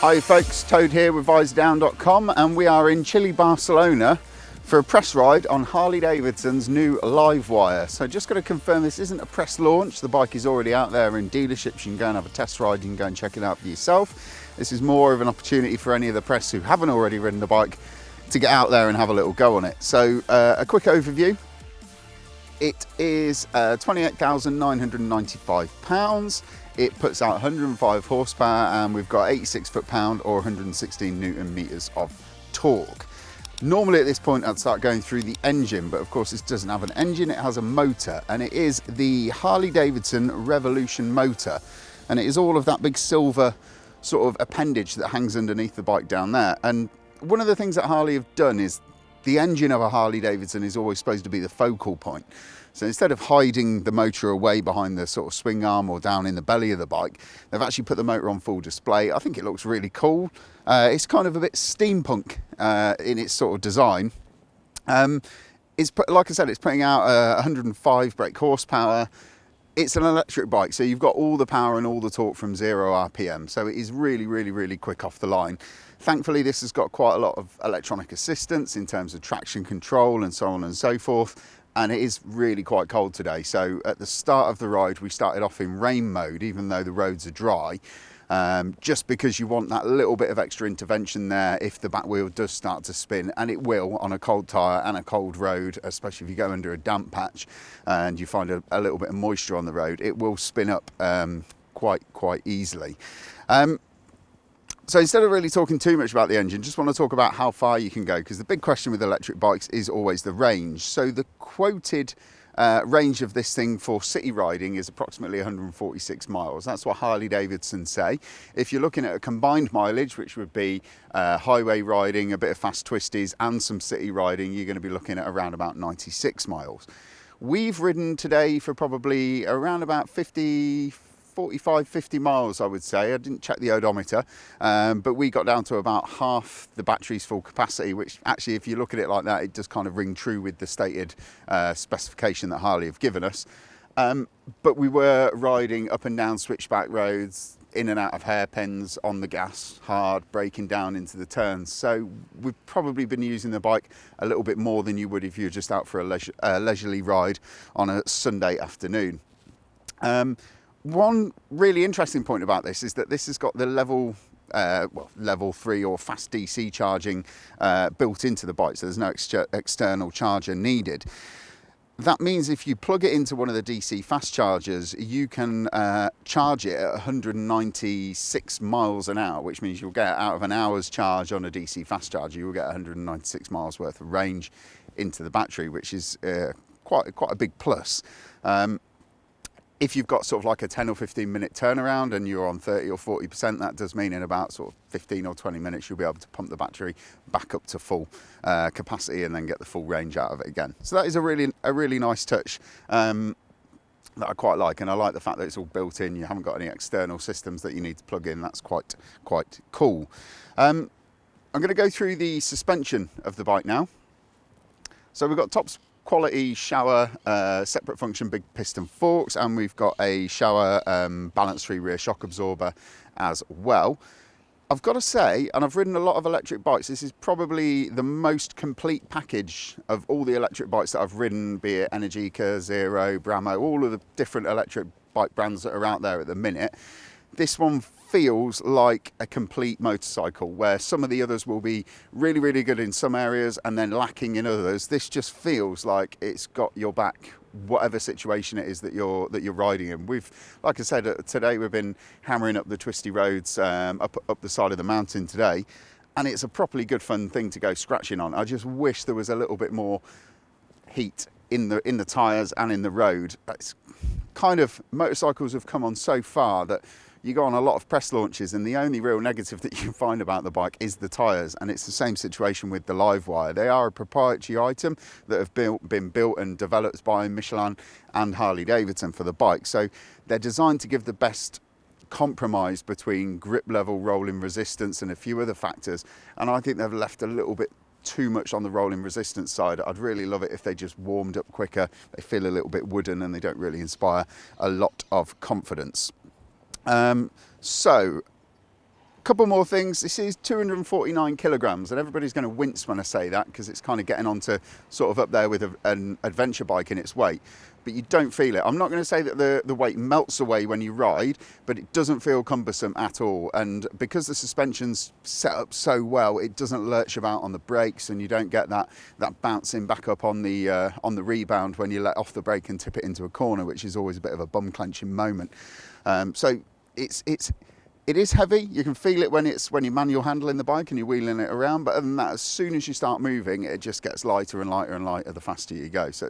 Hi folks, Toad here with Visordown.com, and we are in chilly Barcelona for a press ride on Harley-Davidson's new LiveWire. So just got to confirm this isn't a press launch. The bike is already out there in dealerships. You can go and have a test ride, you can go and check it out for yourself. This is more of an opportunity for any of the press who haven't already ridden the bike to get out there and have a little go on it. So a quick overview. It is £28,995. It puts out 105 horsepower and we've got 86 foot-pound or 116 Newton meters of torque. Normally at this point I'd start going through the engine, but of course this doesn't have an engine, it has a motor, and it is the Harley-Davidson Revolution motor, and it is all of that big silver sort of appendage that hangs underneath the bike down there. And one of the things that Harley have done is the engine of a Harley-Davidson is always supposed to be the focal point. So instead of hiding the motor away behind the sort of swing arm or down in the belly of the bike, they've actually put the motor on full display. I think it looks really cool. It's kind of a bit steampunk in its sort of design. Like I said, it's putting out 105 brake horsepower. It's an electric bike, so you've got all the power and all the torque from 0 RPM. So it is really, really, really quick off the line. Thankfully, this has got quite a lot of electronic assistance in terms of traction control and so on and so forth. And it is really quite cold today. So at the start of the ride, we started off in rain mode, even though the roads are dry, just because you want that little bit of extra intervention there if the back wheel does start to spin, and it will on a cold tyre and a cold road, especially if you go under a damp patch and you find a little bit of moisture on the road, it will spin up quite easily. So instead of really talking too much about the engine, just want to talk about how far you can go, because the big question with electric bikes is always the range. So the quoted range of this thing for city riding is approximately 146 miles. That's what Harley-Davidson say. If you're looking at a combined mileage, which would be highway riding, a bit of fast twisties and some city riding, you're going to be looking at around about 96 miles. We've ridden today for probably around about 45-50 miles, I would say. I didn't check the odometer, but we got down to about half the battery's full capacity, which actually, if you look at it like that, it does kind of ring true with the stated specification that Harley have given us. But we were riding up and down switchback roads, in and out of hairpins, on the gas, hard, braking down into the turns. So we've probably been using the bike a little bit more than you would if you were just out for a leisurely ride on a Sunday afternoon. One really interesting point about this is that this has got the level 3 or fast DC charging built into the bike, so there's no external charger needed. That means if you plug it into one of the DC fast chargers, you can charge it at 196 miles an hour, which means you'll get out of an hour's charge on a DC fast charger, you'll get 196 miles worth of range into the battery, which is quite a big plus. If you've got sort of like a 10 or 15 minute turnaround and you're on 30 or 40%, that does mean in about sort of 15 or 20 minutes, you'll be able to pump the battery back up to full capacity and then get the full range out of it again. So that is a really nice touch that I quite like. And I like the fact that it's all built in. You haven't got any external systems that you need to plug in. That's quite cool. I'm going to go through the suspension of the bike now. So we've got top quality Shower separate function big piston forks, and we've got a Shower balance-free rear shock absorber as well. I've got to say, and I've ridden a lot of electric bikes, this is probably the most complete package of all the electric bikes that I've ridden, be it Energica, Zero, Bramo, all of the different electric bike brands that are out there at the minute. This one feels like a complete motorcycle, where some of the others will be really, really good in some areas and then lacking in others. This just feels like it's got your back, whatever situation it is that you're riding in. Like I said, today we've been hammering up the twisty roads up the side of the mountain today, and it's a properly good fun thing to go scratching on. I just wish there was a little bit more heat in the tyres and in the road. It's kind of, motorcycles have come on so far that you go on a lot of press launches and the only real negative that you can find about the bike is the tyres, and it's the same situation with the LiveWire. They are a proprietary item that have been built and developed by Michelin and Harley-Davidson for the bike, so they're designed to give the best compromise between grip level, rolling resistance and a few other factors, and I think they've left a little bit too much on the rolling resistance side. I'd really love it if they just warmed up quicker. They feel a little bit wooden and they don't really inspire a lot of confidence. So a couple more things. This is 249 kilograms, and everybody's going to wince when I say that because it's kind of getting onto sort of up there with an adventure bike in its weight, but you don't feel it. I'm not going to say that the weight melts away when you ride, but it doesn't feel cumbersome at all. And because the suspension's set up so well, it doesn't lurch about on the brakes, and you don't get that bouncing back up on the rebound when you let off the brake and tip it into a corner, which is always a bit of a bum clenching moment. So it is heavy. You can feel it when you're manual handling the bike and you're wheeling it around, but other than that, as soon as you start moving, it just gets lighter and lighter and lighter the faster you go. So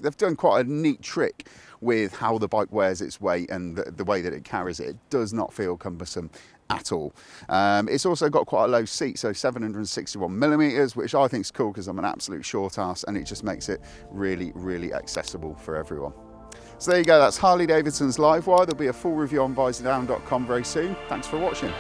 they've done quite a neat trick with how the bike wears its weight and the way that it carries it. It does not feel cumbersome at all. It's also got quite a low seat, so 761 millimeters, which I think is cool because I'm an absolute short ass, and it just makes it really, really accessible for everyone. So there you go, that's Harley-Davidson's LiveWire. There'll be a full review on Visordown.com very soon. Thanks for watching.